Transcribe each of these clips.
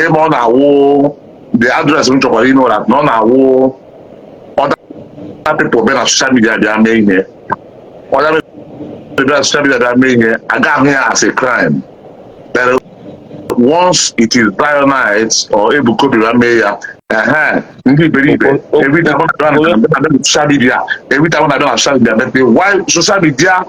aim on our the address which you know that none our other people been on social media they are making here. Other people on social media they are making here. I got here as a crime. But once it is lionized or Ebuka Obi mayor, every time I don't social media, every time I don't have social media, but why social media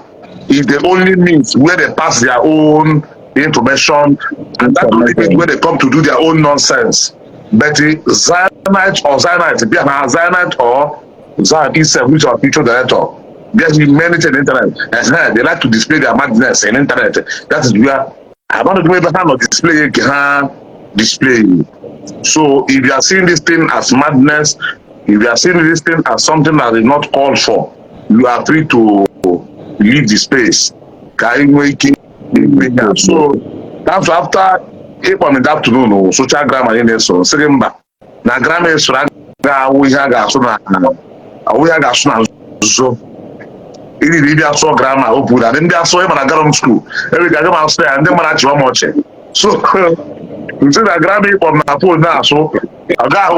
is the only means where they pass their own information, and that only means where they come to do their own nonsense. But the Zionite or Zionite or Zion itself, which are future director, there's humanity on the internet. They like to display their madness on the internet. That is where I want to do every time of display display. So if you are seeing this thing as madness, if you are seeing this thing as something that is not called for, you are free to leave the space. So that's after 8 in the afternoon, social grammar in this so remember. Na grammar is we have so it is so grammar open and then they are so even a school. Every day I upstairs and then when I watch it. So you see that grammar from my phone now, so a guy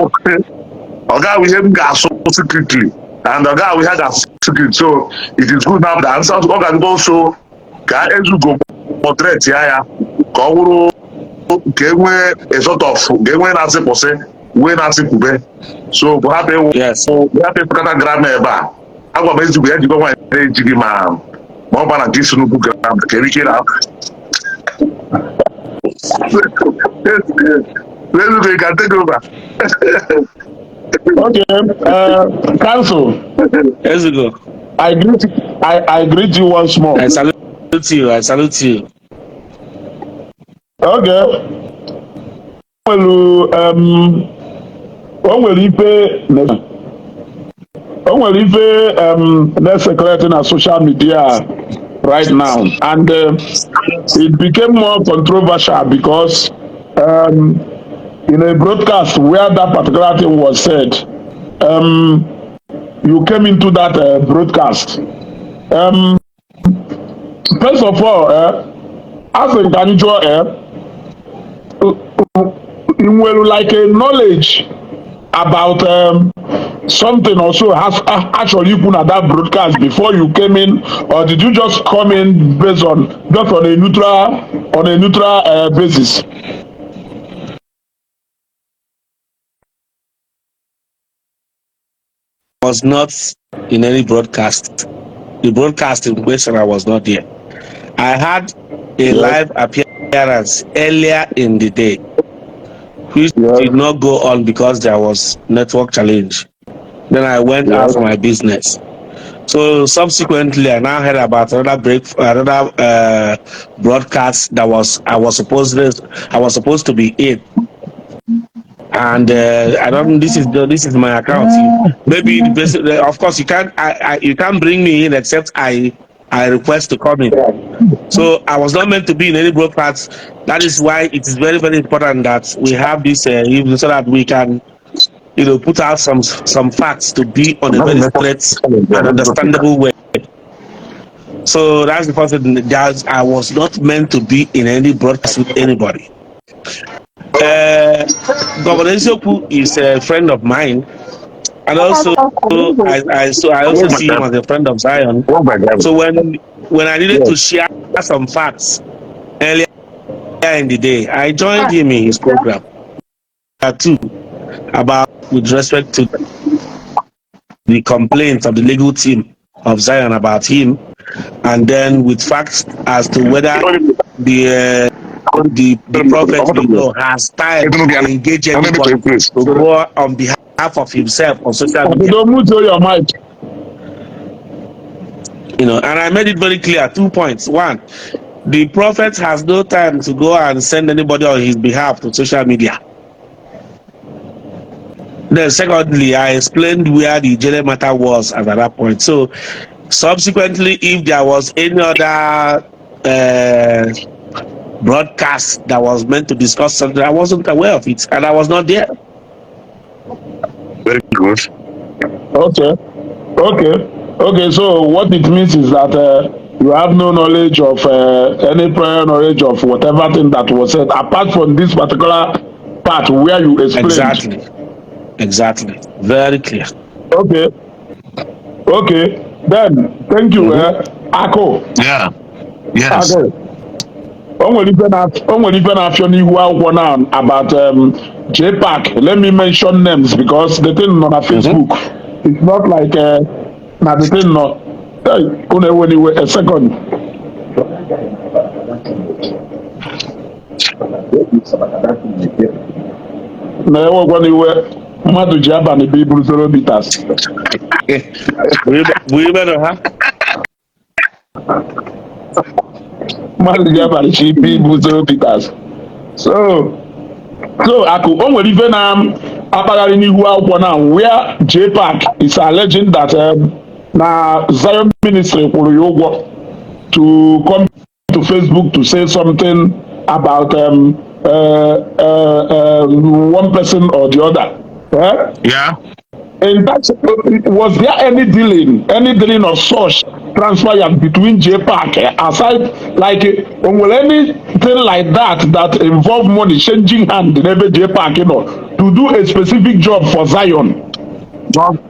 we have got so secretly, and the guy we had a secret. So it is good now. The answers also can you go portrait here. Go a sort of game when I say when I say so we have Yes. so we have to grammar bar. I go basically we have to go and jiggy man. More than this no grammar. Can we get out? Let's make a take over. Okay, Council. Let's go. I greet you once more. I salute you. I salute you. Okay. Well, let's circulate in social media right now, and it became more controversial because in a broadcast where that particular thing was said, you came into that broadcast. First of all, as a Ganjo, you will like a knowledge about something also has actually put at that broadcast before you came in, or did you just come in based on just on a neutral basis? Was not in any broadcast. The broadcast in question I was not there. I had a live appearance earlier in the day, which did not go on because there was network challenge. Then I went out for my business. So subsequently, I now heard about another broadcast that I was supposed to be in. And I don't. This is my account. Maybe of course you can't bring me in except I request to come in. So I was not meant to be in any broadcast. That is why it is very, very important that we have this evening so that we can, put out some facts to be on a very straight and understandable way. So that's the first thing. That I was not meant to be in any broadcast with anybody. Governor Isioku is a friend of mine, and also I also see him as a friend of Zion. So when I needed to share some facts earlier in the day, I joined him in his program too, about with respect to the complaints of the legal team of Zion about him, and then with facts as to whether the prophet has time to engage everybody to go on behalf of himself on social media. Don't move to your mic. And I made it very clear, 2 points. One, the prophet has no time to go and send anybody on his behalf to social media. Then secondly, I explained where the general matter was at that point. So subsequently, if there was any other broadcast that was meant to discuss something, I wasn't aware of it, and I was not there. Very good. Okay. So what it means is that you have no knowledge of any prior knowledge of whatever thing that was said, apart from this particular part where you explained. Exactly. Very clear. Okay. Then thank you, Ako. Yeah. Yes. Okay. O nwere ife na-afịọ n'ihu akwụkwọ now about Jpac. Let me mention names because the thing on Facebook. It's not like na the thing no. Hey, anyway, a second. Na enwekwana iwe mmadụ ji abalị bụ iburu 0 meters. Mmadụ ji abalị chi ibu 0 meters. So Aku, o nwere ife na-akpagharị n'ihu akwụkwọ na where Jpac is alleging that na Zion Ministry kwụrụ ya ụgwọ to come to Facebook to say something about one person or the other. Yeah. And that was there any dealing of such transpired between Jpac aside like anything like that involve money changing hand in every Jpac, to do a specific job for Zion?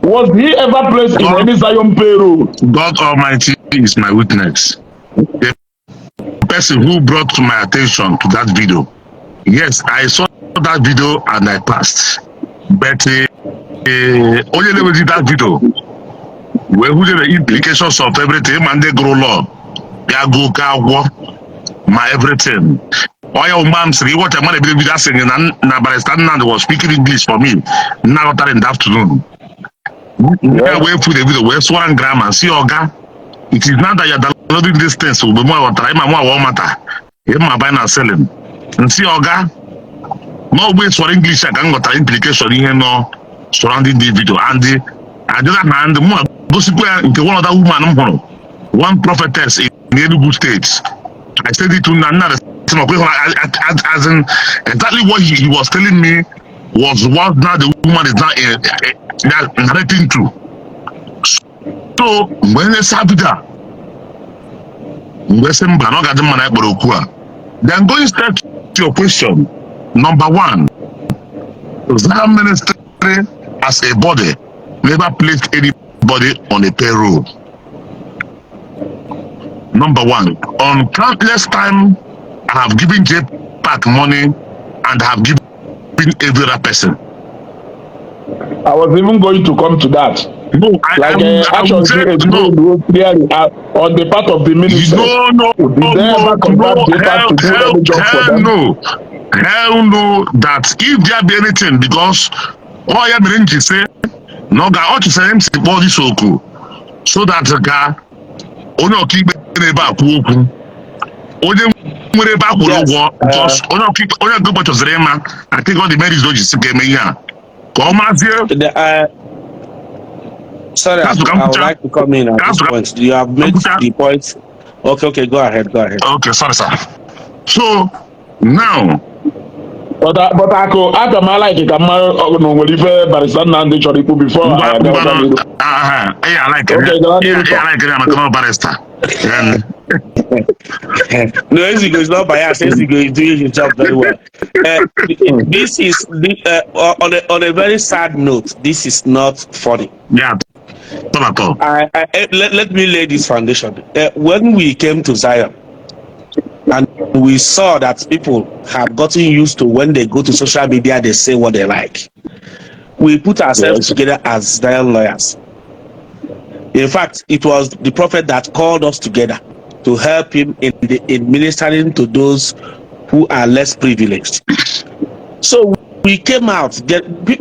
Was he ever placed in any Zion payroll? God Almighty is my witness. The person who brought to my attention to that video, yes, I saw that video and I passed, but only level did that video where who did the implications of everything and they grow law, they go my everything. Why your mom say what I'm gonna be with that singing and Barrister was speaking English for me now in the afternoon. Yeah, wait for the video where swan grammar see Oga. It is not that you're downloading this thing so be more time and more matter. My buying and selling. And see Oga. No ways for English I can got an implication here no surrounding the video and the other hand the more gossip into one other woman one prophetess in Enugu State. I said it to another as in exactly what he was telling me was what now the woman is now narrating to. So when they said that then going straight to your question, number one, that ministry as a body never placed anybody on a payroll. Number one, on countless time I have given Jpac money and I have given every other person. I was even going to come to that. No, on the part of the ministry. Hell no, that if there be anything, because all you mean to say, no, God ought to say him say body so cool, so that the guy only keep back walking, only back walk because only go back to Zrema. I think all the marriage don't just get me here. Come on here. Sorry, I would like to come in at this point. You have made the point. Okay, go ahead. Okay, sorry, sir. So now, but I can like it. I'm not Barrister Nandi Choripu before. Yeah, I like it. Yeah, I like it. I'm a barrister. No, Ezigo is not biased. Ezigo is doing his job very well. This is on a very sad note. This is not funny. Yeah. Not at all. Let me lay this foundation. When we came to Zion and we saw that people have gotten used to when they go to social media, they say what they like. We put ourselves together as Zion lawyers. In fact, it was the prophet that called us together to help him in ministering to those who are less privileged. So we came out.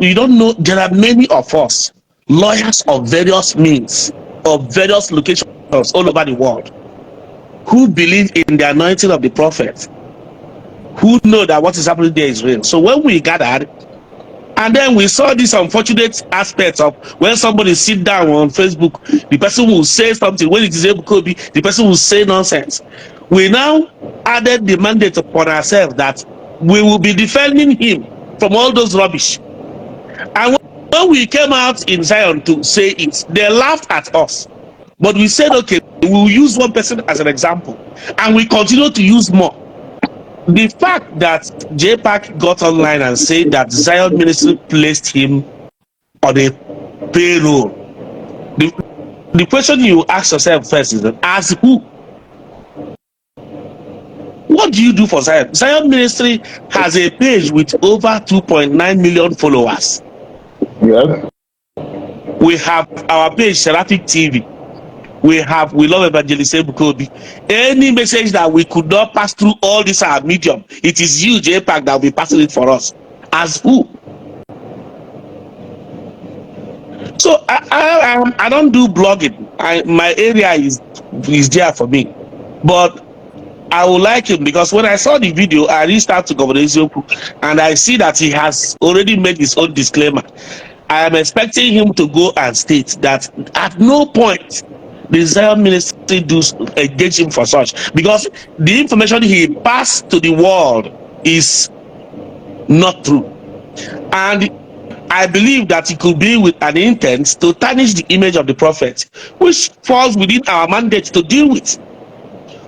You don't know, there are many of us, lawyers of various means, of various locations all over the world, who believe in the anointing of the prophet, who know that what is happening there is real. So when we gathered, and then we saw this unfortunate aspect of when somebody sit down on Facebook, the person will say something. When it is Ebuka Obi, the person will say nonsense. We now added the mandate upon ourselves that we will be defending him from all those rubbish. And when we came out in Zion to say it, they laughed at us. But we said, okay, we will use one person as an example. And we continue to use more. the fact that Jpac got online and said that Zion Ministry placed him on a payroll, the question you ask yourself first is, as who? What do you do for Zion? Zion Ministry has a page with over 2.9 million followers. Yes. We have our page, Seraphic TV. We love Evangelist Ebuka Obi. Any message that we could not pass through all this our medium, it is you, Jpac, that will be passing it for us. As who? So I don't do blogging. My area is there for me, but I would like him, because when I saw the video, I reached out to Governor Ezioku, and I see that he has already made his own disclaimer. I am expecting him to go and state that at no point the Zion Ministry does engage him for such, because the information he passed to the world is not true. And I believe that it could be with an intent to tarnish the image of the prophet, which falls within our mandate to deal with.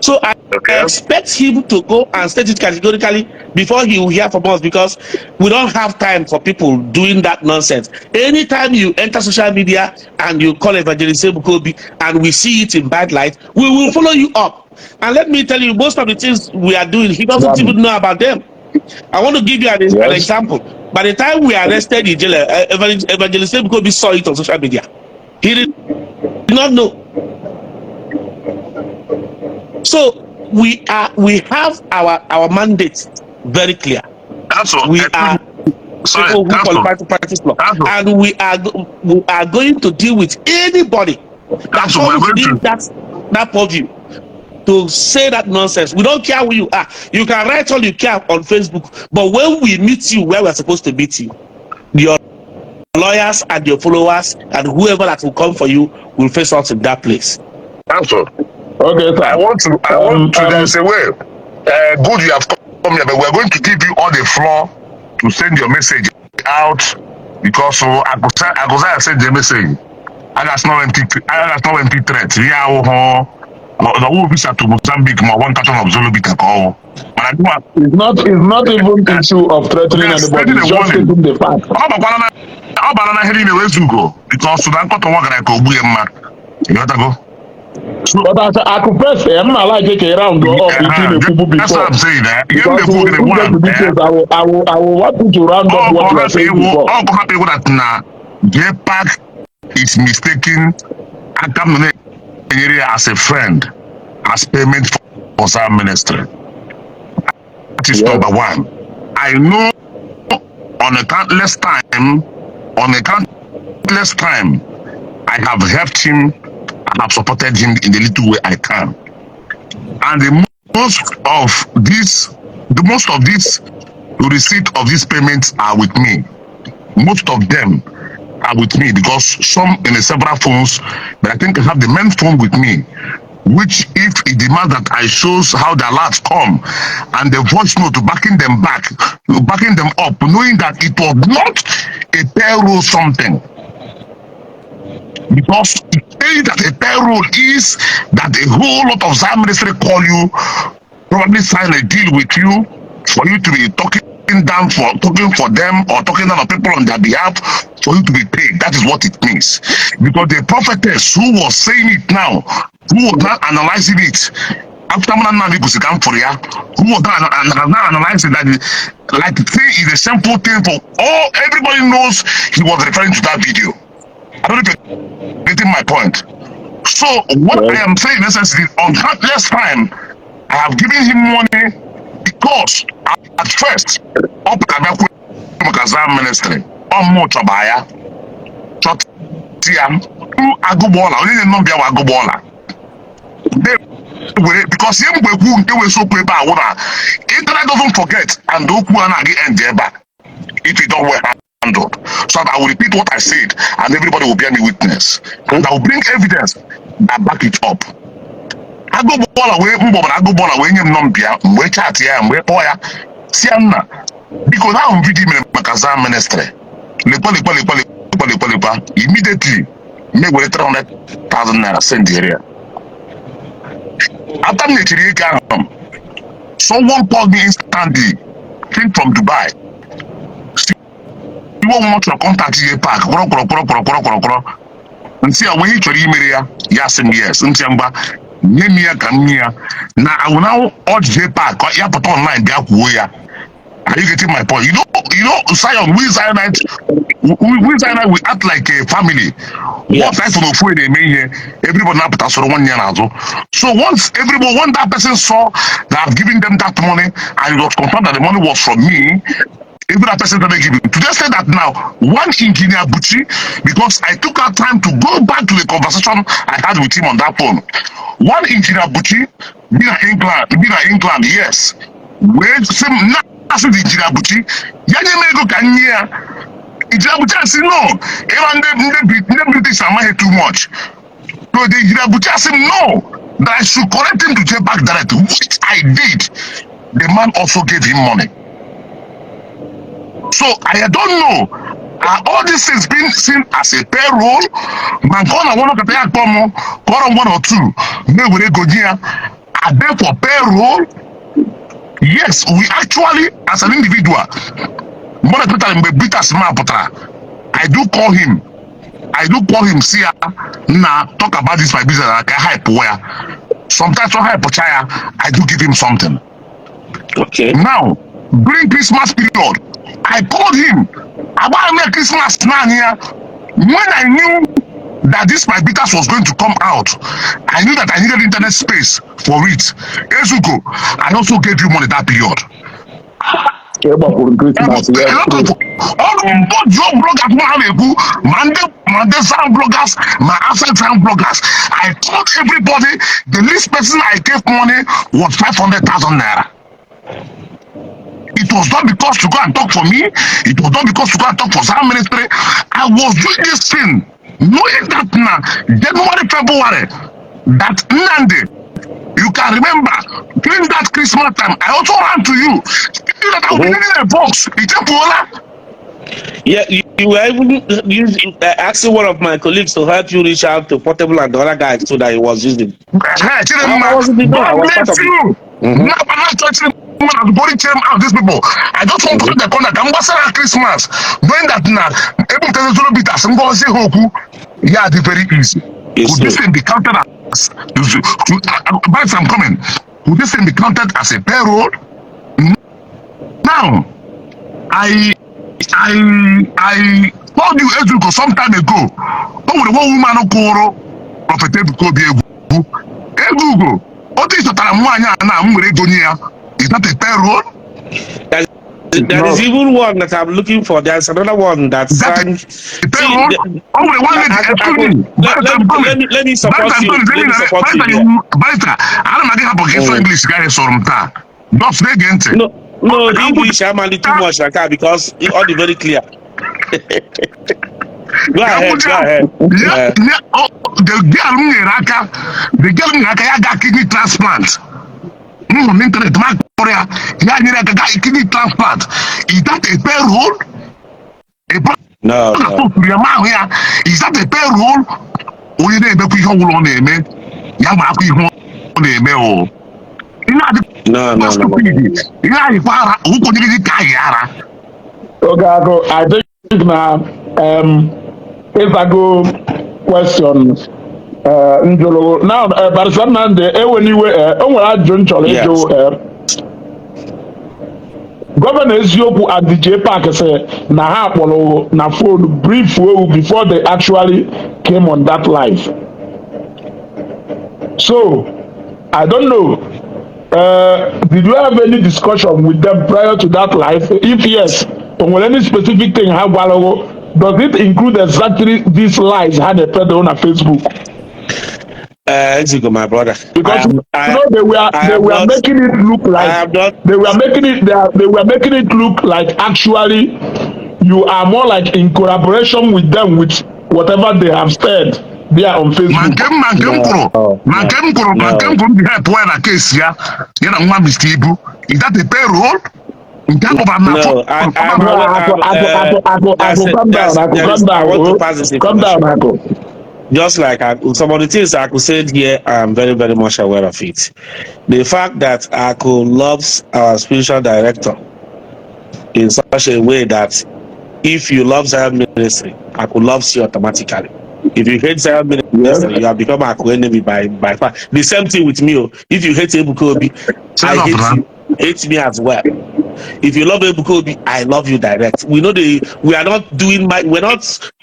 So I expect him to go and state it categorically before he will hear from us, because we don't have time for people doing that nonsense. Anytime you enter social media and you call Evangelist Ebuka Obi and we see it in bad light, we will follow you up. And let me tell you, most of the things we are doing, he doesn't even know about them. I want to give you an example. By the time we arrested in jail, Evangelist Ebuka Obi saw it on social media. He did not know. So we have our mandate very clear. We are people who qualify to practice law, and we are going to deal with anybody that comes within that purview to say that nonsense. We don't care who you are. You can write all you care on Facebook, but when we meet you where we're supposed to meet you, your lawyers and your followers and whoever that will come for you will face us in that place. Okay, sir. I want to there's a way. Good, you have come here, but we're going to give you all the floor to send your message out, because I go send the message. I got no empty threat. Yeah, the whole visa to Mozambique, my one carton of Zulu Bika call. But I do it's not even issue of threatening anybody. It's just stating the fact. How banana heading away to go? Because Sudan got to work like a Buyama. You got to go. But as I could press, I'm not like taking around go up between the people before. That's what I'm saying. Because we get the details, I will want you to round up what you are saying before. I'm happy with that now. Jpac is mistaken area as a friend, as payment for some ministry. That is number one. I know on a countless time, I have helped him. I have supported him in the little way I can. And the most of these receipt of these payments are with me. Most of them are with me, because some in the several phones, but I think I have the main phone with me, which if it demands that I shows how the alerts come and the voice note backing them up, knowing that it was not a payroll something. Because it says that a payroll is that a whole lot of Zion Ministry call you, probably sign a deal with you for you to be talking for them, or talking down on people on their behalf for you to be paid. That is what it means. Because the prophetess who was saying it now, who was not analyzing it, after who was not analyzing that, like the thing is a simple thing for all, everybody knows he was referring to that video. I don't know if you're getting my point. So what I am saying essentially, on countless time, I have given him money because at first, up at Zion Ministry, much abaya, Chotiam, Agubola, only the number of Agubola. Because him they were so paper, internet doesn't forget, and don't end there back if you don't wear handled. So I will repeat what I said, and everybody will be a witness, and I will bring evidence that back it up. I go ball away him numbia, we chat here, and we poya, Siana, because now I'm video Makazan ministry. Immediately, make with 300,000 naira send here. After me, Someone called me instantly, came from Dubai. You want to contact Jpac? And see, when you try to email yes and yes, and Chamba, Nemia Kamia. Now I will now urge Jpac, ya put online, are you getting my point? You know, Zion, we Zionite, we act like a family. What I don't know they mean here, everybody now put us for 1 year now. So once that person saw that I've given them that money and it was confirmed that the money was from me, even that person that they give it. To just say that now, one engineer Buchi, because I took our time to go back to the conversation I had with him on that phone. One engineer Buchi, being in England, yes. Where some national engineer Buchi, Yanemego Kanya, engineer Buchi said no, even the British are here too much. So the engineer Buchi said no, that I should correct him to Jpac directly, which I did. The man also gave him money. So I don't know. Are all these things being seen as a payroll? Man, one or two. Are they for payroll? Yes, we actually, as an individual, I do call him. See, now talk about this my business. I can hype where. Sometimes I do give him something. Okay. Now, during Christmas period, I called him about my Christmas now here. When I knew that this my bitters was going to come out, I knew that I needed internet space for it. Ezuko, I also gave you money that period. All both your bloggers, Monday sound bloggers, my outside sound bloggers. I told everybody the least person I gave money was 500,000 naira. It was not because to go and talk for me. It was not because to go and talk for some ministry. I was doing this thing, knowing that now, January, February, that Nande, you can remember, during that Christmas time, I also ran to you. You that I was in a box. Yeah, you were even asking one of my colleagues to help you reach out to Portable and the other guys so that he was using. God bless you. When body came out, these people, I just want to the contact. I'm going Christmas. Knowing that now, able to do a bit as I'm going to say, Hoku, yeah, it's very easy. Could this thing be counted as, by some comment, could this thing be counted as a payroll? Now, I told you Ezuko some time ago. Oh, the one woman of Koro, Prophet Ebuka Obi, what is the time now? Is that a payroll? There is even one that I'm looking for. There's another one that's payroll. Let me support you. Let me support you. No, English I'm a little much like that because it's all very clear. Go ahead. The girl got kidney transplant. Internet, my Korea, kidney transplant. Is that a payroll? No. Is that a payroll? Or you never put your on name? Yamaku on name. No. Okay, I think now, if I go question. Njolo now but Sunday anyway onwere ajụ nchọrọ ịjụ Governor Eziokwu at the Jpac say na ha kpọrọ na phone brief before they actually came on that live. So I don't know, did you have any discussion with them prior to that live? If yes, on any specific thing ha gwara, does it include exactly these lies had they put on Facebook? Ezigo, my brother. Because they were making it look like they were making it look like actually you are more like in collaboration with them with whatever they have said there on Facebook. Is that a payroll? Calm down, Ako. Just like some of the things I could say here, I'm very, very much aware of it. The fact that Aku loves our spiritual director in such a way that if you love Zion Ministry, Aku loves you automatically. If you hate Zion Ministry, Yes. you have become Aku enemy by far. The same thing with me. Oh. If you hate Ebuka Obi, I hate you. Hate me as well. If you love Ebuka Obi, I love you direct. We know we are not doing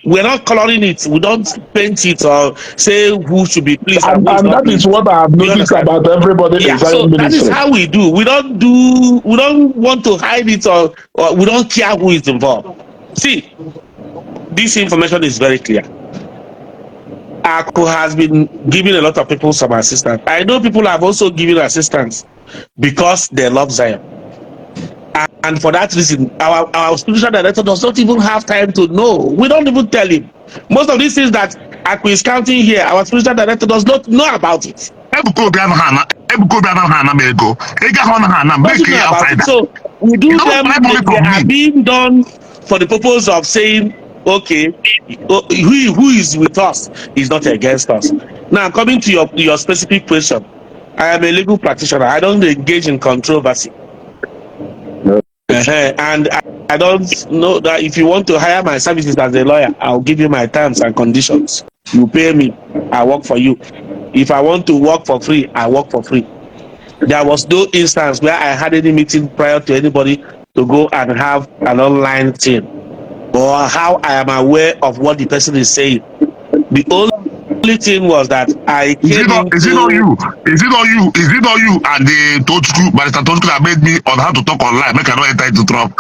we're not coloring it. We don't paint it or say who should be pleased and who is And not that is pleased. what I have Do you noticed understand? about everybody in Yeah, so Zion that is Ministry. how we do. We don't want to hide it or we don't care who is involved. See, this information is very clear. Aku has been giving a lot of people some assistance. I know people have also given assistance because they love Zion. And for that reason, our spiritual director does not even have time to know. We don't even tell him. Most of these things that Aku is counting here, our spiritual director does not know about it. Doesn't know about it. So we do them. They are being done for the purpose of saying, okay, who is with us is not against us. Now, coming to your specific question, I am a legal practitioner. I don't engage in controversy. And I don't know that if you want to hire my services as a lawyer, I'll give you my terms and conditions. You pay me, I work for you. If I want to work for free, I work for free. There was no instance where I had any meeting prior to anybody to go and have an online thing, or how I am aware of what the person is saying. The only thing was that I came into... Is it not you? Is it not you? Is it not you and the Tochku, Barrister Tochku that made me on how to talk online? Make I not enter into trouble.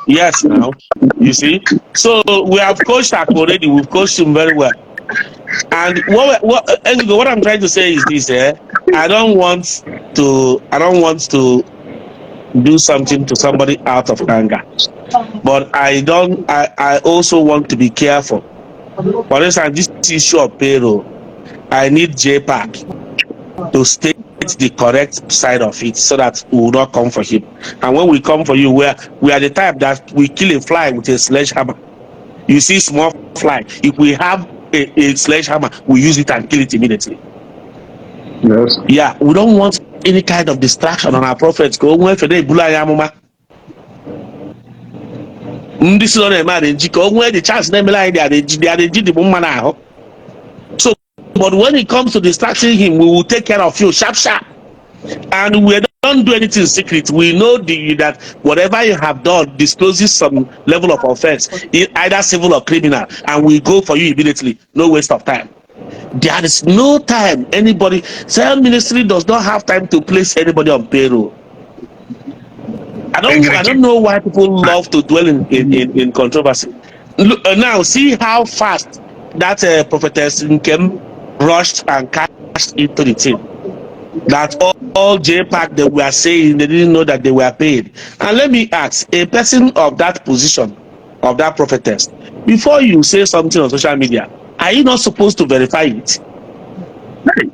Yes, now, you see. So we have coached Aku already. We've coached him very well. And what I'm trying to say is this: I don't want to do something to somebody out of anger, but I also want to be careful. For instance, this issue of payroll, I need Jpac to state the correct side of it so that we will not come for him. And when we come for you, we are the type that we kill a fly with a sledgehammer. You see small fly, if we have a sledgehammer, we use it and kill it immediately. Yes. Yeah, we don't want any kind of distraction on our prophets. Go when for the this is not a man. Go when the chance they are the woman. So, but when it comes to distracting him, we will take care of you sharp. And we don't do anything secret. We know that whatever you have done discloses some level of offense, either civil or criminal, and we go for you immediately. No waste of time. There is no time anybody. Zion Ministry does not have time to place anybody on payroll. I don't know why people love to dwell in controversy. Look, now see how fast that prophetess Nkem rushed and cashed into the team. That all Jpac they were saying they didn't know that they were paid. And let me ask, a person of that position, of that prophetess, before you say something on social media, are you not supposed to verify it?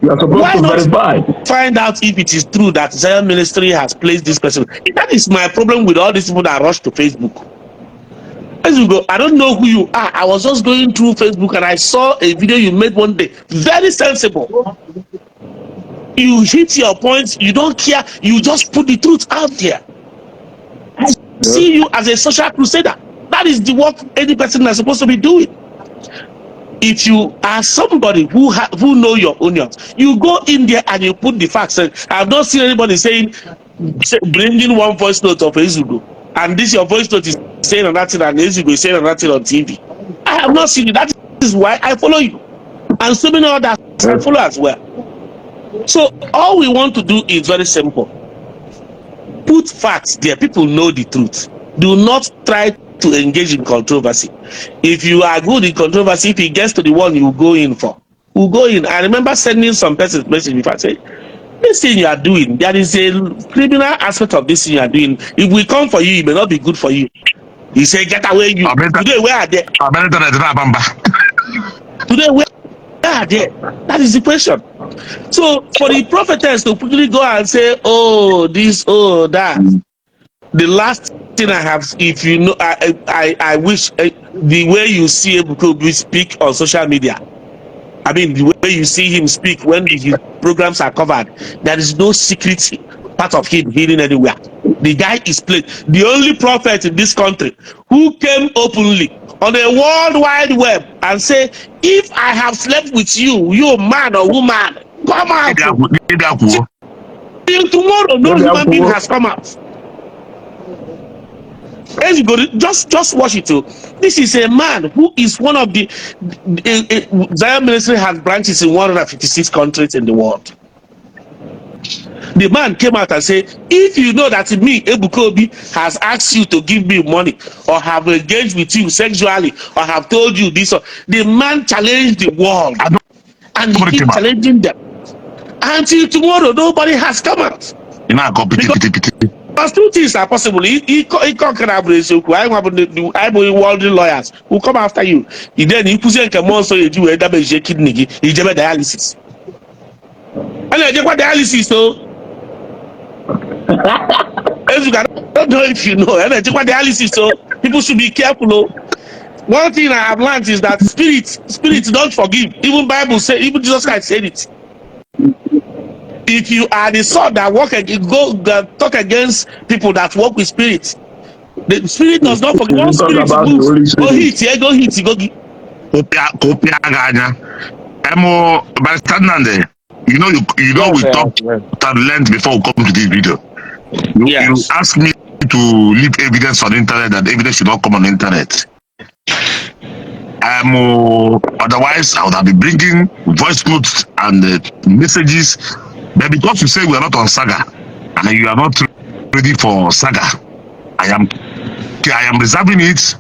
You're supposed to verify. Find out if it is true that Zion Ministry has placed this person. That is my problem with all these people that rush to Facebook. As you go, I don't know who you are. I was just going through Facebook and I saw a video you made one day. Very sensible. You hit your points, you don't care, you just put the truth out there. I see you as a social crusader. That is the work any person is supposed to be doing. If you are somebody who know your onions, you go in there and you put the facts. I've not seen anybody bringing one voice note of Ezugo, and this your voice note is saying another thing, and Ezugo is saying another thing on TV. I have not seen it. That is why I follow you, and so many others I follow as well. So all we want to do is very simple. Put facts there. People know the truth. Do not try to engage in controversy. If you are good in controversy, if it gets to the one you go in for, we'll go in. I remember sending some person's message if I say, this thing you are doing, there is a criminal aspect of this thing you are doing. If we come for you, it may not be good for you. He said, get away you. Today, where are they? Today, where are they? That is the question. So for the prophetess to quickly go and say, oh, this, oh, that. The last thing I have, if you know, I wish the way you see Ebuka Obi speak on social media, I mean, the way you see him speak when his programs are covered, there is no secret part of him hidden anywhere. The guy is played. The only prophet in this country who came openly on a world wide web and say, if I have slept with you, you man or woman, come out. Till tomorrow, no human being has come out. As you go, just watch it too. This is a man who is one of the Zion Ministry has branches in 156 countries in the world. The man came out and said, if you know that me, Ebuka Obi, has asked you to give me money or have engaged with you sexually or have told you this, or the man challenged the world and he keeps challenging them. Until tomorrow, nobody has come out. Because two things are possible. He conquered Abrasioko. I believe worldly lawyers who come after you. He then he puts in a so you do a damage kidney. He did dialysis. And I did what dialysis so. As you don't know if you know, and I did what dialysis so. People should be careful. One thing I have learned is that spirits don't forgive. Even Bible say, even Jesus Christ said it. If you are the sort that talk against people that work with spirits, the spirit does not forgive. One spirit moves. Go hit, yeah, go hit, go get. You know, we talked at length before we come to this video. You asked me to leave evidence on the internet, that evidence should not come on the internet. Otherwise, I would have been bringing voice notes and messages. But because you say we are not on saga and you are not ready for saga, I am reserving it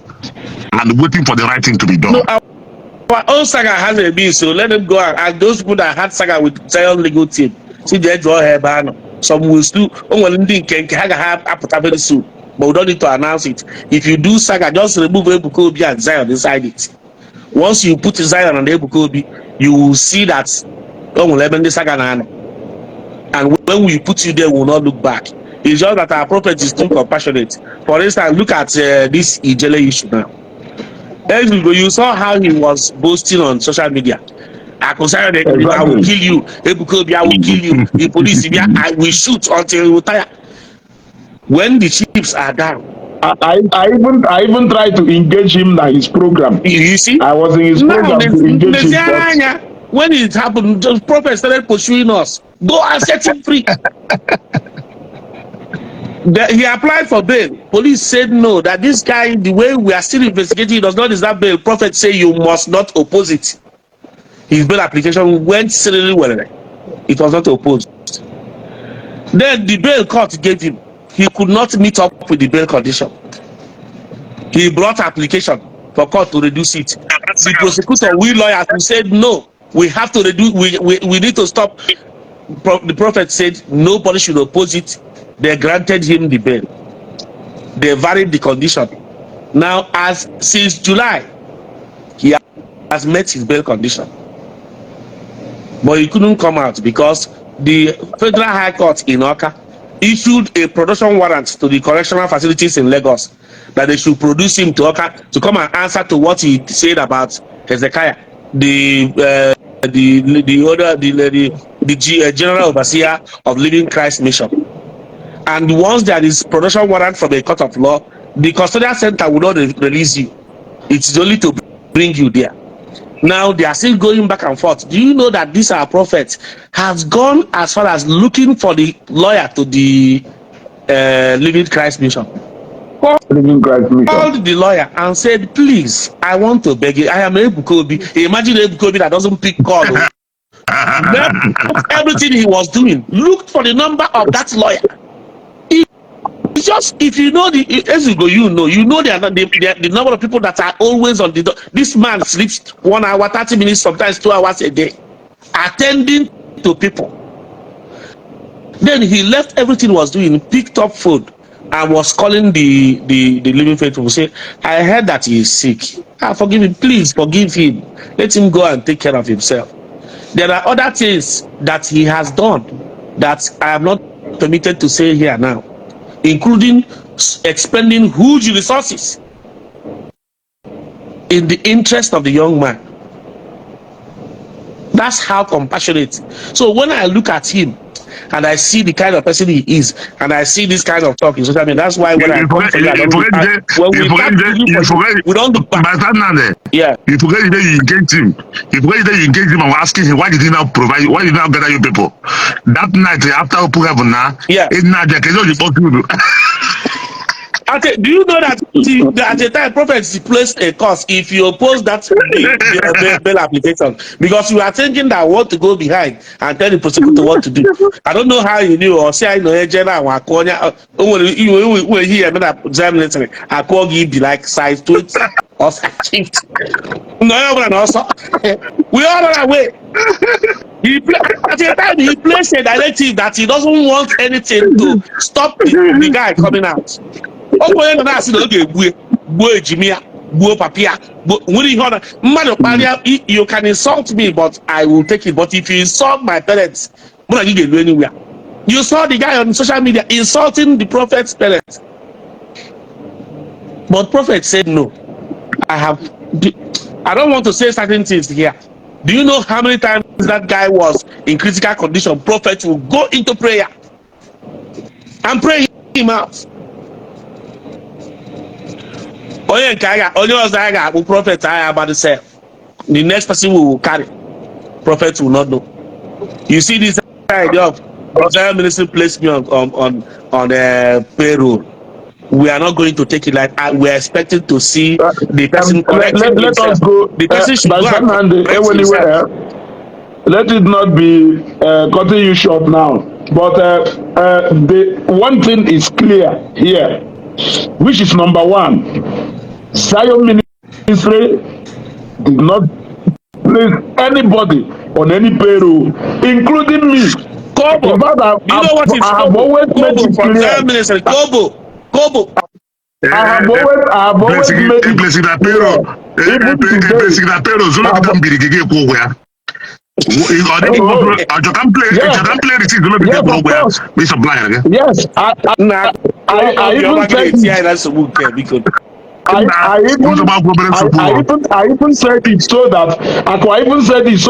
and waiting for the right thing to be done. No, our own saga has a been, so let them go and those people that had saga with Zion legal team, see they draw her ban. Some will still can have very soon, but we don't need to announce it. If you do saga, just remove Ebuka Obi and Zion inside it. Once you put Zion on Ebuka Obi, you will see that the saga. And when we put you there, we will not look back. It's just that our prophet is too compassionate. For instance, look at this Ijele issue now. You saw how he was boasting on social media. I will kill you. Ebuka Obi, I will kill you. The police, I will shoot until you retire. When the chips are down. I even tried to engage him in his program. You see? I was in his program to engage him. When it happened, the prophet started pursuing us. Go and set him free. He applied for bail. Police said no, that this guy, the way we are still investigating, he does not deserve bail. Prophet say you must not oppose it. His bail application went really well. It was not opposed. Then the bail court gave him. He could not meet up with the bail condition. He brought application for court to reduce it. The prosecutor, we lawyers, who said no. We have to reduce. We need to stop. The prophet said nobody should oppose it. They granted him the bail. They varied the condition. Now, since July, he has met his bail condition, but he couldn't come out because the Federal High Court in Oka issued a production warrant to the correctional facilities in Lagos that they should produce him to Oka to come and answer to what he said about Hezekiah, the general overseer of Living Christ Mission. And once there is production warrant from a court of law, the custodial center will not release you. It's only to bring you there. Now they are still going back and forth. Do you know that this our prophet has gone as far as looking for the lawyer to the Living Christ Mission? Called the lawyer and said, please, I want to beg you. I am Ebuka Obi. Imagine Ebuka Obi that doesn't pick call. Everything he was doing, looked for the number of that lawyer. It's just, if you know as you go, you know the number of people that are always on the door. This man sleeps 1 hour, 30 minutes, sometimes 2 hours a day, attending to people. Then he left everything he was doing, picked up phone, and was calling the Living Faithful. Say, I heard that he is sick. Forgive him, please forgive him. Let him go and take care of himself. There are other things that he has done that I am not permitted to say here now, including expending huge resources in the interest of the young man. That's how compassionate. So when I look at him and I see the kind of person he is, and I see this kind of talk in social media, that's why when I come to you, I don't look back. When we start looking for you, we don't look back. Yeah. You forget that you engage him. You forget that you engage him and asking him, why did he not provide, why did he not gather you people? That night after Open Heaven now, yeah. It's not that do you know that at the time prophets placed a course if you oppose that the bail application, because you are thinking that want to go behind and tell the prosecutor what to do. I don't know how you knew, or say I know general I call you here examination I call you be like size 20 or size 50. No, but also we all run away. At the time he placed a directive that he doesn't want anything to stop the guy coming out. You can insult me, but I will take it. But if you insult my parents, you get anywhere. You saw the guy on social media insulting the prophet's parents, but prophet said no. I don't want to say certain things here. Do you know how many times that guy was in critical condition? Prophet will go into prayer and pray him out. Only was I got prophet I about to say. The next person will carry. Prophet will not know. You see this idea of Zion ministry placed me on payroll. We are not going to take it like we are expecting to see the person correcting let us go. The person should go anywhere. Let it not be cutting you short now. But the one thing is clear here, which is number one. Zion ministry did not place anybody on any payroll, including me. Kobo. You know what is Kobo? Kobo from Zion ministry. Kobo. I have always made it placing that payroll. Placing that payroll. So let them be the gig where. You can play the thing. Yes, I even said it so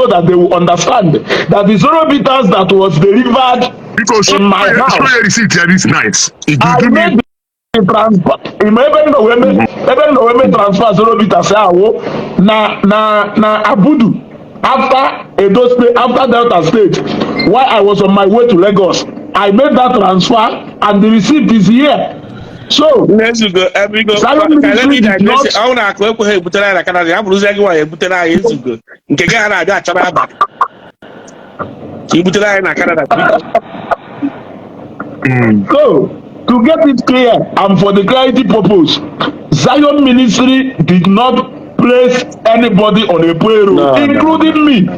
that they will understand that the Zoro bitters that was delivered in my house. I made the transfer. Even though we transfer Zoro bitters na Abudu after Edo State, after Delta State, while I was on my way to Lagos, I made that transfer and the receipt is here. So let's go. Zion ministry did not. I want to go ahead and I Canada. I'm losing why but I is go. Nke ga na ga chara ba. Ki butela na Canada. So to get it clear and for the clarity purpose, Zion ministry did not place anybody on a payroll, including me.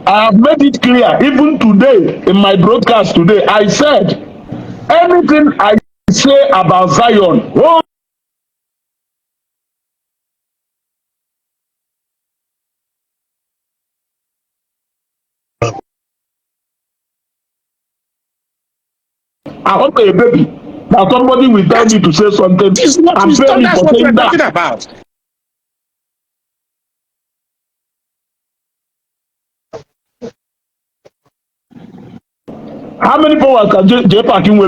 I have made it clear even today in my broadcast today. I said anything I say about Zion. I hope a baby. Now somebody will tell me to say something. That's what we're talking about. How many followers can Jpac and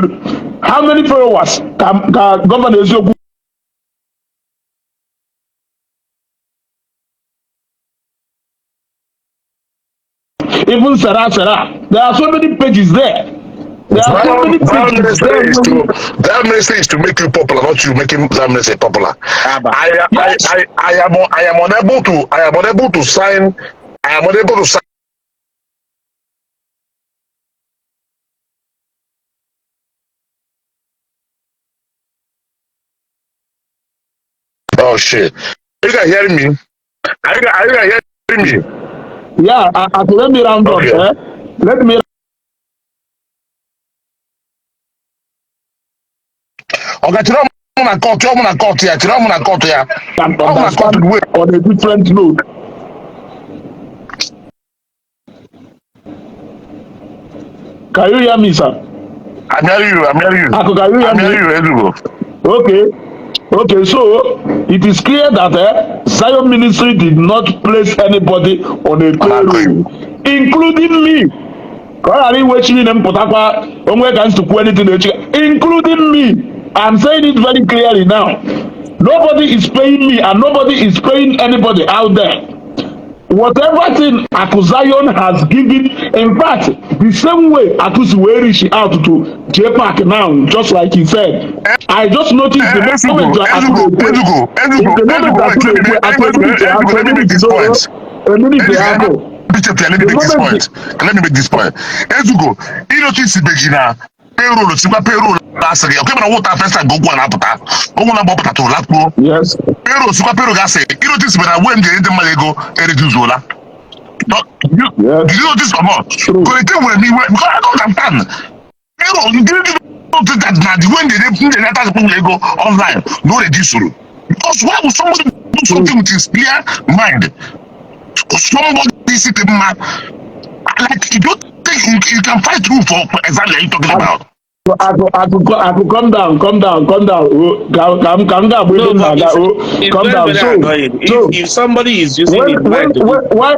how many followers can Governor Ebuka even Sarah? There are so many pages there. That ministry is to make you popular, not you making that ministry popular. I am unable to sign. Oh shit! Are you guys hearing me? Are you guys hearing me? Yeah, let me round up. Let me. Okay, today I'm gonna cut here. On a different note. Can you hear me, sir? I'm hearing you. Can you hear me? Okay, so it is clear that Zion ministry did not place anybody on a payroll, including me. Including me. I'm saying it very clearly now. Nobody is paying me and nobody is paying anybody out there. Whatever thing Akuzion has given, in fact, the same way Akuzi will reach out to Jpac now, just like he said. I just noticed the moment that let me make this point. Let me make this point. Ezugo, you notice Begina, payroll, super payroll. Okay, but I want to first go on apata. To Lapo. Yes. Payroll, super payroll gas. You notice when I went the Malego, Eriduzola. No, you notice or not? Because I don't understand. Payroll, you didn't notice that now when they put the letters from Lego online, no reduce. Because why would somebody do something with his clear mind? Somebody sit a man like you don't think you can fight through for exactly what you're talking about. I could come down. Calm down. Calm down. So, if somebody is using why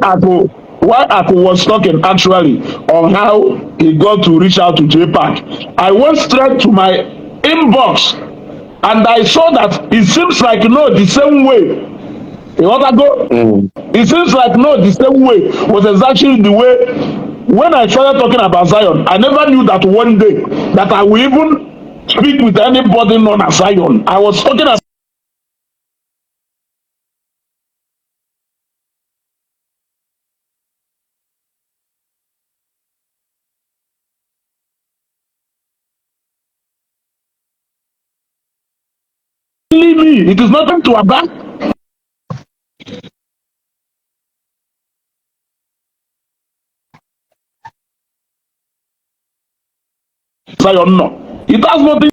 Aku was talking actually on how he got to reach out to Jpac, I went straight to my inbox and I saw that it seems like the same way. It seems like the same way was exactly the way. When I started talking about Zion, I never knew that one day that I will even speak with anybody known as Zion. I was talking about me. It is nothing to about Zion. No, it has nothing.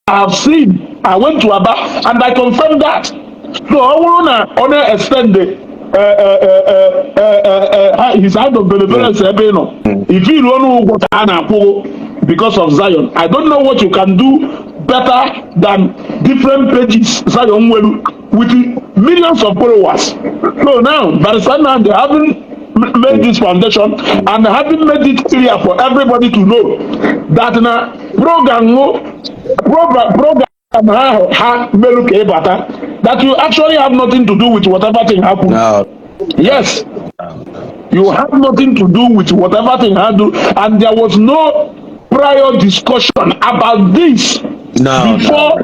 I have seen. I went to Aba and I confirmed that. So I want to extend his hand of benevolence. If you don't know what I because of Zion, I don't know what you can do better than different pages Zion with millions of followers. So now, by the time now they haven't made this foundation and having made it clear for everybody to know that na program that you actually have nothing to do with whatever thing happened. No. Yes. You have nothing to do with whatever thing happened, and there was no prior discussion about this before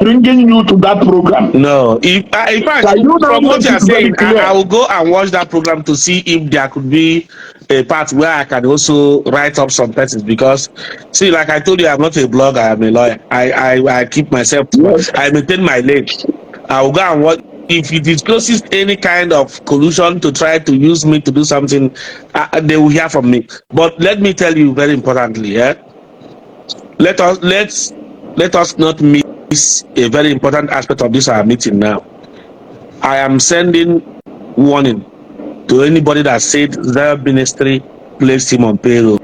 bringing you to that program. No, in fact, from what you are saying, I will go and watch that program to see if there could be a part where I can also write up some persons, because see, like I told you, I'm not a blogger, I'm a lawyer. I keep myself I maintain my lane. I will go and watch. If it discloses any kind of collusion to try to use me to do something, they will hear from me. But let me tell you very importantly, let us not miss a very important aspect of this our meeting now. I am sending warning to anybody that said their ministry placed him on payroll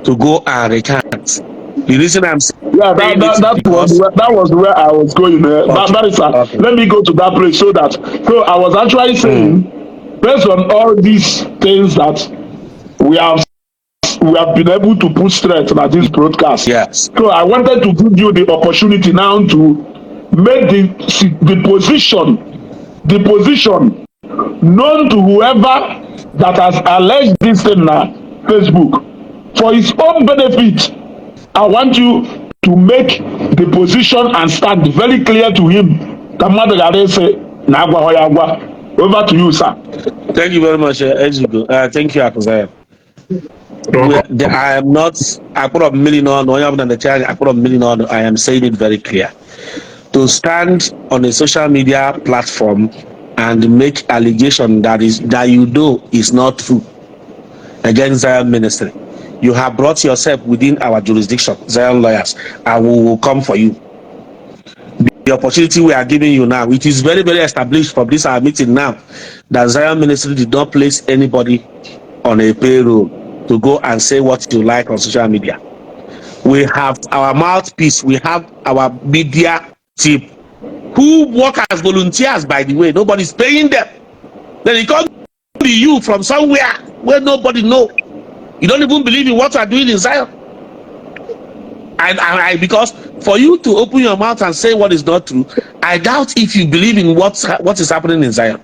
to go and recant. The reason I'm saying that was where I was going. Let me go to that place so I was actually saying, based on all these things that we have been able to put straight at this broadcast. Yes. So I wanted to give you the opportunity now to make the position known to whoever that has alleged this thing na Facebook. For his own benefit, I want you to make the position and stand very clear to him. Over to you, sir. Thank you very much, Ezugo. Thank you, Akuzion. I am not. I put a million on. I put a million on. I am saying it very clear. To stand on a social media platform and make allegation that you know is not true against Zion Ministry, you have brought yourself within our jurisdiction, Zion lawyers, and we will come for you. The opportunity we are giving you now, it is very, very established from this our meeting now that Zion Ministry did not place anybody on a payroll to go and say what you like on social media. We have our mouthpiece. We have our media team who work as volunteers, by the way. Nobody's paying them. Then it comes to you from somewhere where nobody know. You don't even believe in what you are doing in Zion. And because for you to open your mouth and say what is not true, I doubt if you believe in what is happening in Zion.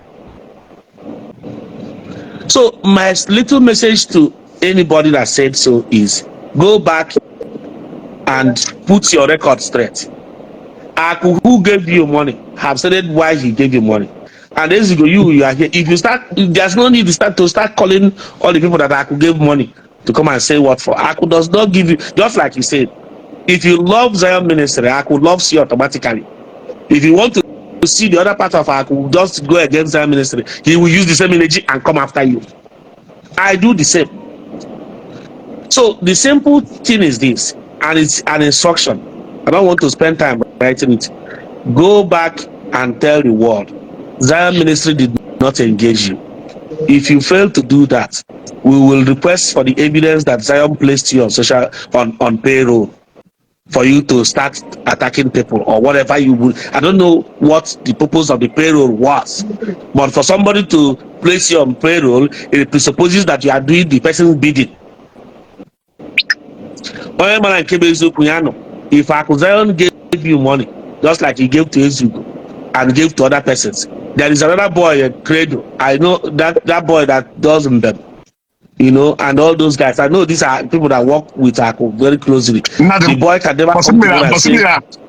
So my little message to anybody that said so is go back and put your record straight. Aku, who gave you money, have said why he gave you money. And as you go, you are here. If you start, there's no need to start calling all the people that Aku gave money to come and say what for. Aku does not give you, just like you said. If you love Zion Ministry, Aku loves you automatically. If you want to see the other part of Aku, just go against Zion Ministry. He will use the same energy and come after you. I do the same. So the simple thing is this, and it's an instruction. I don't want to spend time writing it. Go back and tell the world Zion Ministry did not engage you. If you fail to do that, we will request for the evidence that Zion placed you on payroll for you to start attacking people or whatever you would. I don't know what the purpose of the payroll was, but for somebody to place you on payroll, it presupposes that you are doing the person's bidding. If Zion gave you money, just like he gave to Ezugo and gave to other persons, there is another boy, Credo. I know that boy that does them, you know, and all those guys. I know these are people that work with Aku very closely. The boy can never come to and say,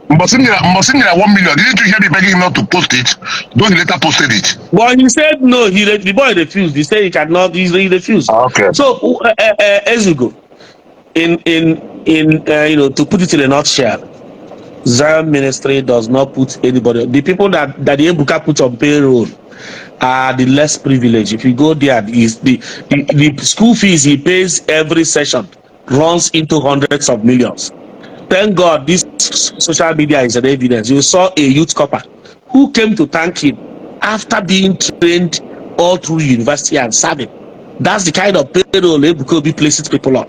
Mbosinira 1 million. Didn't you hear me begging him not to post it? Though he later posted it. But he said no. The boy refused. He said he cannot. He refused. Okay. So Ezugo, you know, to put it in a nutshell, Zion Ministry does not put anybody. The people that the Ebuka put on payroll are the less privileged. If you go there, is the school fees he pays every session runs into hundreds of millions. Thank God this social media is an evidence. You saw a youth copper who came to thank him after being trained all through university and serving. That's the kind of payroll Ebuka Obi places people on.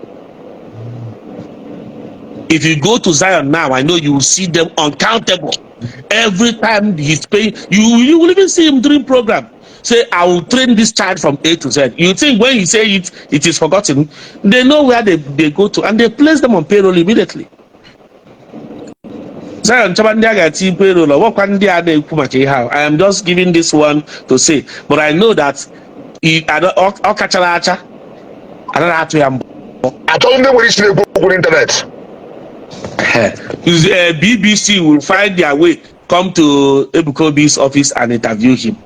If you go to Zion now, I know you will see them uncountable. Every time he's paying, you will even see him during program. Say, I will train this child from A to Z. You think when you say it is forgotten, they know where they go to and they place them on payroll immediately. Zion payroll. I am just giving this one to say, but I know that I don't have to. I told them where is the Google internet. BBC will find their way, come to Ebuka Obi's office and interview him.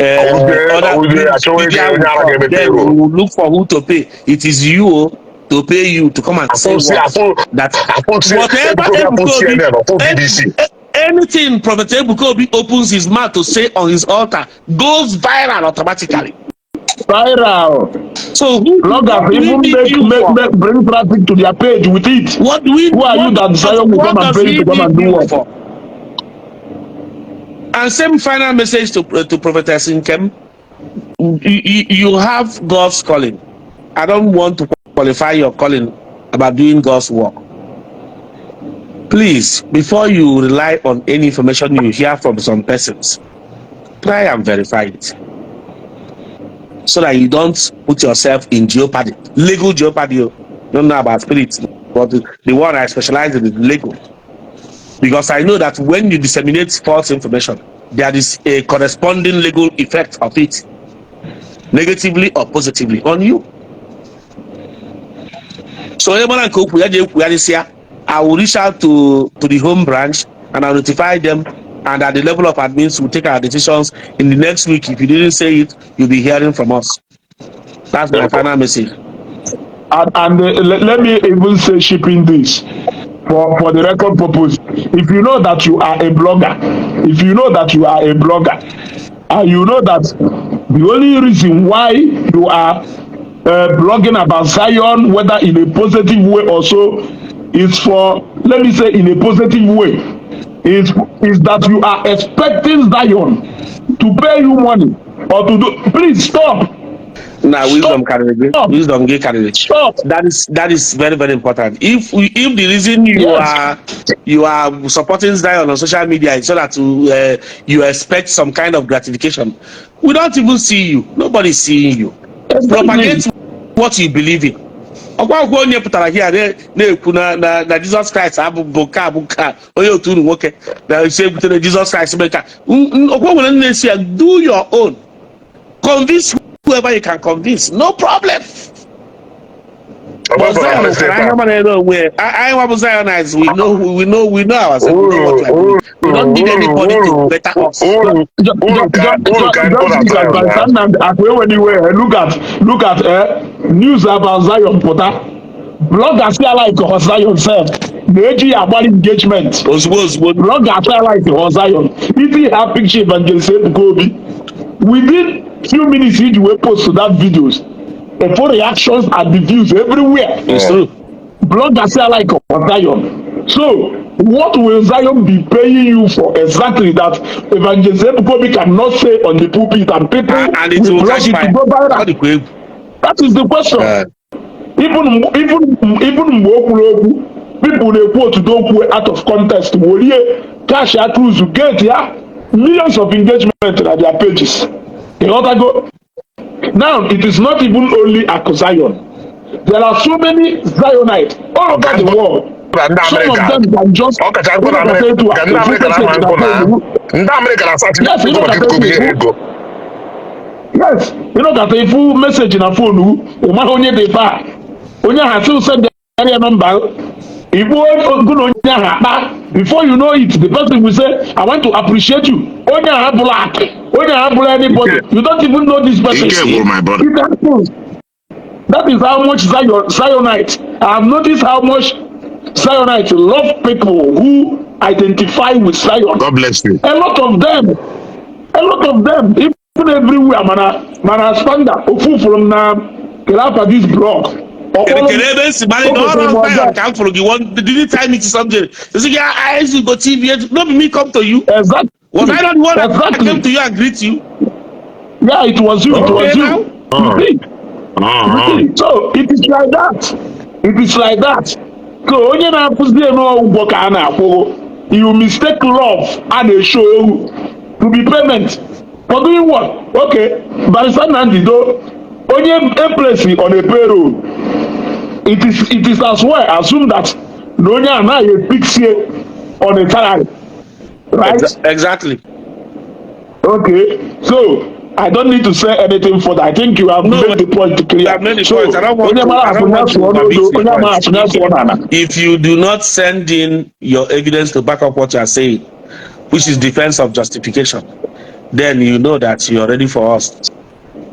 Other media will look for who to pay. It is you to pay you to come and say that anything Prophet Ebuka Obi opens his mouth to say on his altar goes viral automatically. Viral. So bloggers even bring traffic to their page with it. Who are you that Zion will come and pay to come and do what? And same final message to Prophetess Nkem. You have God's calling. I don't want to qualify your calling about doing God's work. Please, before you rely on any information you hear from some persons, try and verify it, so that you don't put yourself in jeopardy, legal jeopardy. You don't know about spirits, but the one I specialize in is legal. Because I know that when you disseminate false information, there is a corresponding legal effect of it, negatively or positively, on you. So I will reach out to the home branch and I'll notify them, and at the level of admins, we'll take our decisions in the next week. If you didn't say it, you'll be hearing from us. That's my final message. And let me even say, shipping this for the record purpose. If you know that you are a blogger, and you know that the only reason why you are blogging about Zion, whether in a positive way or so, is for, let me say, in a positive way, is that you are expecting Zion to pay you money or to do. Please stop. Now, wisdom carry. Wisdom get carry. Stop. That is very, very important. If the reason you are supporting Zion on social media is so that you expect some kind of gratification, we don't even see you. Nobody's seeing you. Propagate what you believe in. Ọgwa onye pụtara here na-ekwu na Jesus Christ abụ ka onye otu unu nwoke na isi ebutere Jesus Christ mee ka ọgwa nwere na-esi ya, do your own, convince whoever you can convince, no problem. But Zion, I am Zionites. We know ourselves. We know what we are doing. We don't need anybody to better us. Look at news about Zion Pota. Bloggers feel like Zion self. The about engagement. Bloggers feel like Zion. If you have picture Evangelist Ebuka Obi, within few minutes you will post to that videos. The full reactions and the views everywhere. It's true. Bloggers feel like Zion. So what will Zion be paying you for exactly that Evangelist Ebuka Obi cannot say on the pulpit and people and it will catch fire? That is the question. Even people they quote don't quote out of context. Cash out to get millions of engagement at their pages. They ought to go. Now it is not even only at Zion. There are so many Zionites all over the world. Some of them can just yes, you know that a full message in a phone, onye has still send the area number. Before you know it, the person will say, I want to appreciate you. Onye have black, onye have anybody. You don't even know this person. That is how much Zionites. I have noticed how much Zionites love people who identify with Zion. God bless you. A lot of them, even everywhere, man, stand up. From this blog. Did you tell me something? You say, yeah, I used to go TV. Not me come to you. Exactly. Was I not the one that came to you and greet you? Yeah, it was you. It was you. So it is like that. So onye na-apụzi n'ụgwọ ka a na-akwụ, you mistake love and a show to be payment for doing what? Okay, Barrister Nandido, onye place on a payroll, it is as well assume that onye anaghị fix here on a salary, right? Exactly. Okay, so I don't need to say anything further. I think you have made the point clear. I've made the point. I don't want to if you do not send in your evidence to back up what you are saying, which is defense of justification, then you know that you are ready for us.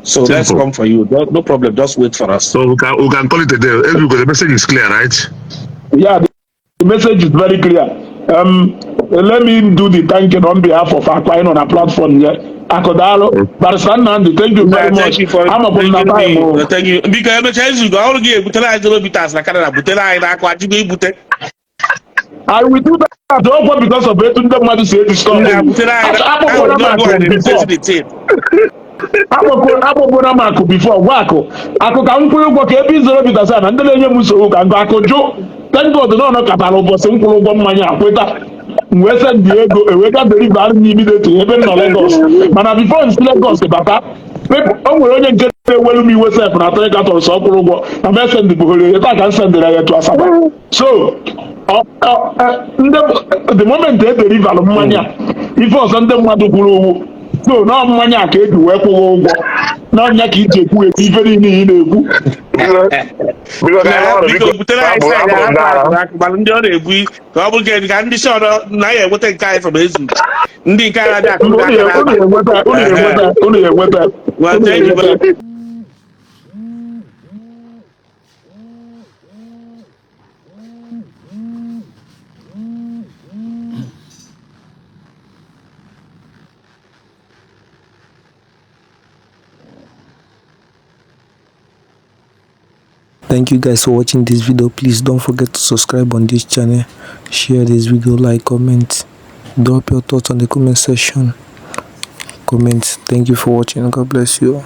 So let's come for you. No problem. Just wait for us. So we can call it a day. The message is clear, right? Yeah, the message is very clear. Let me do the thanking on behalf of Aquine on our platform here. Akodalo, Barrister Nandi, thank you very much. I'm a good thank you. Because you go all give Butela Bitas like Butela and I will do that all because of it. To say this story. Before Wako, Ako can put what episode of the sun and the Muso can go Akojo. Thank God the no Catalo was simple one mania. Western Diego, we got the river immediately, even no Lagos. But before it's Lagos, the Bata, people only get well me was up and I think that was Sokorogo. I'm sending the book, I can send the letter to us. So, the moment they deliver the money, if was under Madukuru, so now money I can't do work. Now Yaki Jeku, even in the because Thank you guys for watching this video. Please don't forget to subscribe on this channel, share this video, like, comment, drop your thoughts on the comment section. Thank you for watching. God bless you.